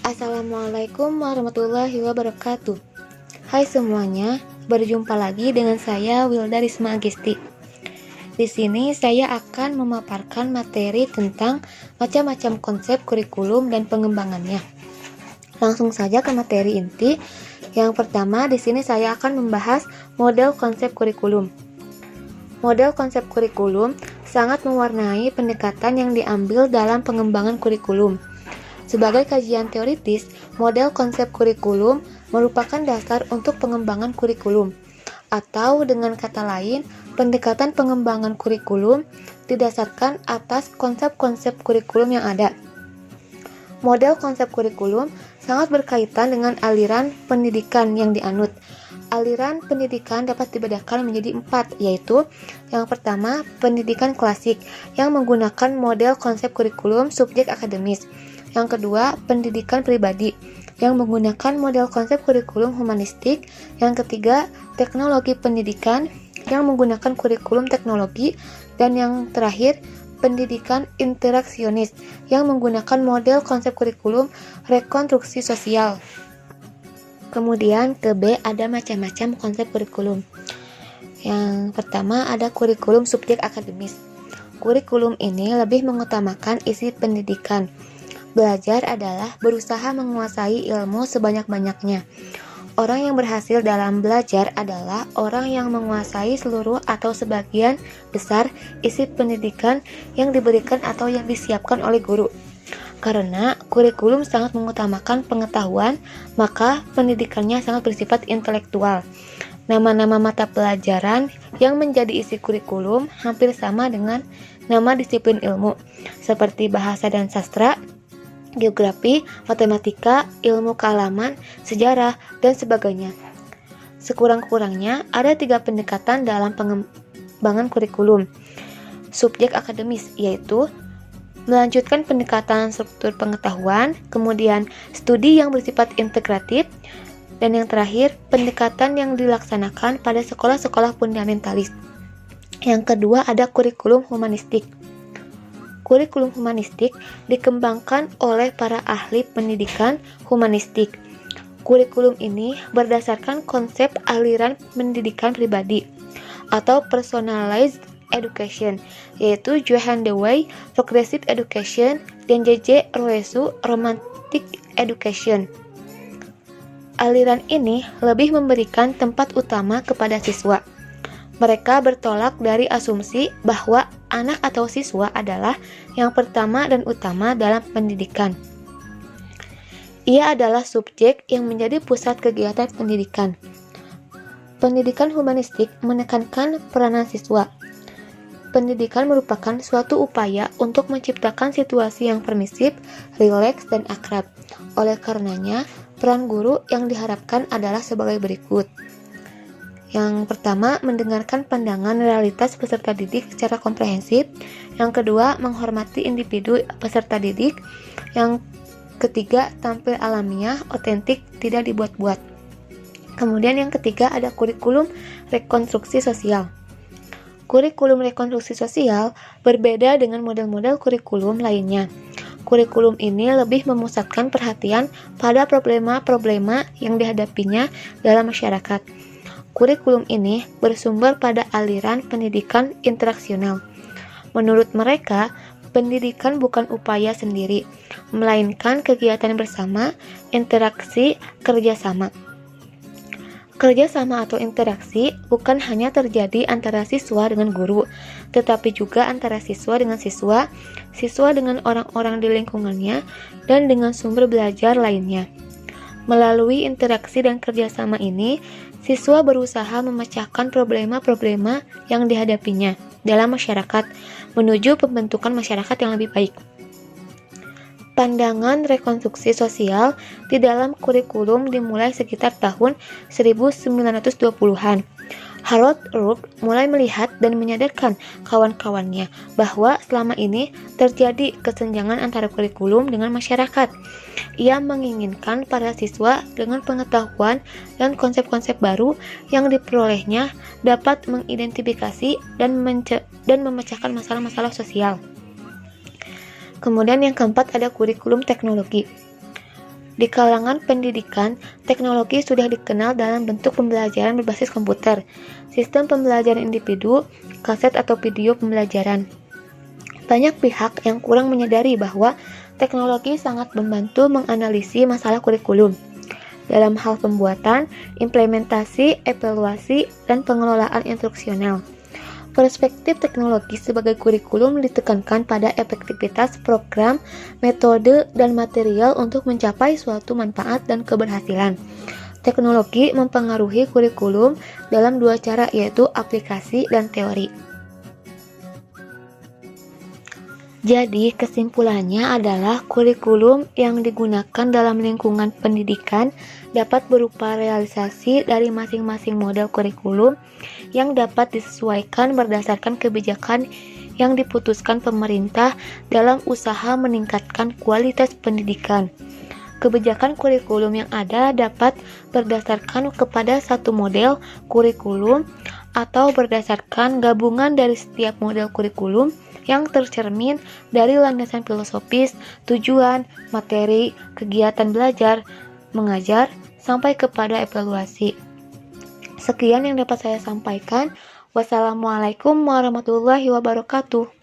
Assalamualaikum warahmatullahi wabarakatuh. Hai semuanya, berjumpa lagi dengan saya Wilda Risma Agisti. Di sini saya akan memaparkan materi tentang macam-macam konsep kurikulum dan pengembangannya. Langsung saja ke materi inti. Yang pertama, di sini saya akan membahas model konsep kurikulum. Model konsep kurikulum sangat mewarnai pendekatan yang diambil dalam pengembangan kurikulum. Sebagai kajian teoritis, model konsep kurikulum merupakan dasar untuk pengembangan kurikulum. Atau dengan kata lain, pendekatan pengembangan kurikulum didasarkan atas konsep-konsep kurikulum yang ada. Model konsep kurikulum sangat berkaitan dengan aliran pendidikan yang dianut. Aliran pendidikan dapat dibedakan menjadi 4, yaitu yang pertama, pendidikan klasik yang menggunakan model konsep kurikulum subjek akademis. Yang kedua, pendidikan pribadi yang menggunakan model konsep kurikulum humanistik. Yang ketiga, teknologi pendidikan yang menggunakan kurikulum teknologi. Dan yang terakhir, pendidikan interaksionis yang menggunakan model konsep kurikulum rekonstruksi sosial. Kemudian ke B, ada macam-macam konsep kurikulum. Yang pertama, ada kurikulum subjek akademis. Kurikulum ini lebih mengutamakan isi pendidikan. Belajar adalah berusaha menguasai ilmu sebanyak-banyaknya. Orang yang berhasil dalam belajar adalah orang yang menguasai seluruh atau sebagian besar isi pendidikan yang diberikan atau yang disiapkan oleh guru. Karena kurikulum sangat mengutamakan pengetahuan, maka pendidikannya sangat bersifat intelektual. Nama-nama mata pelajaran yang menjadi isi kurikulum hampir sama dengan nama disiplin ilmu, seperti bahasa dan sastra, geografi, matematika, ilmu kealaman, sejarah, dan sebagainya. Sekurang-kurangnya ada 3 pendekatan dalam pengembangan kurikulum. Subjek akademis, yaitu melanjutkan pendekatan struktur pengetahuan, kemudian studi yang bersifat integratif, dan yang terakhir, pendekatan yang dilaksanakan pada sekolah-sekolah fundamentalis. Yang kedua ada kurikulum humanistik. Kurikulum humanistik dikembangkan oleh para ahli pendidikan humanistik. Kurikulum ini berdasarkan konsep aliran pendidikan pribadi atau personalized education, yaitu Johann Dewey Progressive Education dan J.J. Rousseau Romantic Education. Aliran ini lebih memberikan tempat utama kepada siswa. Mereka bertolak dari asumsi bahwa anak atau siswa adalah yang pertama dan utama dalam pendidikan. Ia adalah subjek yang menjadi pusat kegiatan pendidikan. Pendidikan humanistik menekankan peranan siswa. Pendidikan merupakan suatu upaya untuk menciptakan situasi yang permisif, rileks, dan akrab. Oleh karenanya, peran guru yang diharapkan adalah sebagai berikut. Yang pertama, mendengarkan pandangan realitas peserta didik secara komprehensif. Yang kedua, menghormati individu peserta didik. Yang ketiga, tampil alamiah, otentik, tidak dibuat-buat. Kemudian yang ketiga ada kurikulum rekonstruksi sosial. Kurikulum rekonstruksi sosial berbeda dengan model-model kurikulum lainnya. Kurikulum ini lebih memusatkan perhatian pada problema-problema yang dihadapinya dalam masyarakat. Kurikulum ini bersumber pada aliran pendidikan interaksional. Menurut mereka, pendidikan bukan upaya sendiri, melainkan kegiatan bersama, interaksi, kerjasama. Kerjasama atau interaksi bukan hanya terjadi antara siswa dengan guru, tetapi juga antara siswa dengan siswa, siswa dengan orang-orang di lingkungannya, dan dengan sumber belajar lainnya. Melalui interaksi dan kerjasama ini, siswa berusaha memecahkan problema-problema yang dihadapinya dalam masyarakat menuju pembentukan masyarakat yang lebih baik. Pandangan rekonstruksi sosial di dalam kurikulum dimulai sekitar tahun 1920-an. Harold Urk mulai melihat dan menyadarkan kawan-kawannya bahwa selama ini terjadi kesenjangan antara kurikulum dengan masyarakat. Ia menginginkan para siswa dengan pengetahuan dan konsep-konsep baru yang diperolehnya dapat mengidentifikasi dan memecahkan masalah-masalah sosial. Kemudian yang keempat ada kurikulum teknologi. Di kalangan pendidikan, teknologi sudah dikenal dalam bentuk pembelajaran berbasis komputer, sistem pembelajaran individu, kaset atau video pembelajaran. Banyak pihak yang kurang menyadari bahwa teknologi sangat membantu menganalisis masalah kurikulum dalam hal pembuatan, implementasi, evaluasi, dan pengelolaan instruksional. Perspektif teknologi sebagai kurikulum ditekankan pada efektivitas program, metode, dan material untuk mencapai suatu manfaat dan keberhasilan. Teknologi mempengaruhi kurikulum dalam dua cara, yaitu aplikasi dan teori. Jadi, kesimpulannya adalah kurikulum yang digunakan dalam lingkungan pendidikan dapat berupa realisasi dari masing-masing model kurikulum yang dapat disesuaikan berdasarkan kebijakan yang diputuskan pemerintah dalam usaha meningkatkan kualitas pendidikan. Kebijakan kurikulum yang ada dapat berdasarkan kepada satu model kurikulum atau berdasarkan gabungan dari setiap model kurikulum yang tercermin dari landasan filosofis, tujuan, materi, kegiatan belajar, mengajar, sampai kepada evaluasi. Sekian yang dapat saya sampaikan. Wassalamualaikum warahmatullahi wabarakatuh.